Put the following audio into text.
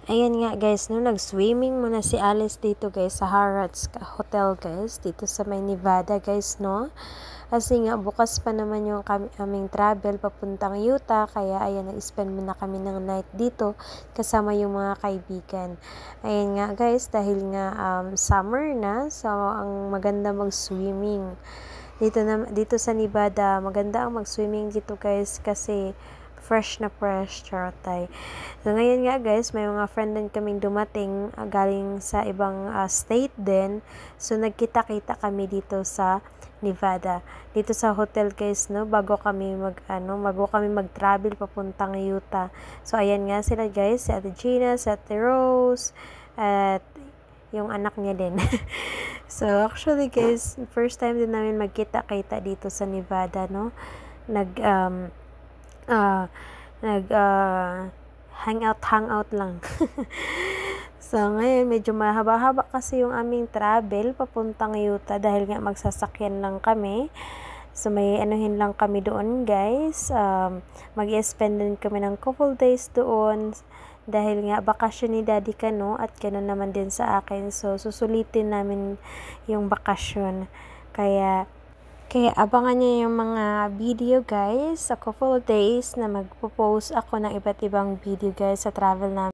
Ayan nga guys, no, nag-swimming muna si Alice dito guys sa Harrods Hotel guys, dito sa may Nevada guys, no. Kasi nga bukas pa naman yung aming travel papuntang Utah, kaya ayan, nag-spend muna kami ng night dito kasama yung mga kaibigan. Ayan nga guys, dahil nga summer na, so ang maganda mag-swimming. Dito sa Nevada, maganda ang mag-swimming dito guys kasi fresh na fresh, charotay. So, ngayon nga guys, may mga friend din kaming dumating galing sa ibang state din. So, nagkita-kita kami dito sa Nevada. Dito sa hotel guys, no, bago kami mag-travel papuntang Utah. So, ayan nga sila guys, si Ate Gina, si Ate Rose, at yung anak niya din. So, actually guys, first time din namin magkita-kita dito sa Nevada, no. Hangout lang. So, ngayon, medyo mahaba-haba kasi yung aming travel papuntang Utah dahil nga magsasakyan lang kami. So, may anuhin lang kami doon, guys. Mag-spend din kami ng couple days doon dahil nga bakasyon ni Daddy Kano at Kano naman din sa akin. So, susulitin namin yung bakasyon. Kaya abangan niyo yung mga video guys, sa couple days na magpo-post ako ng iba't ibang video guys sa travel namin.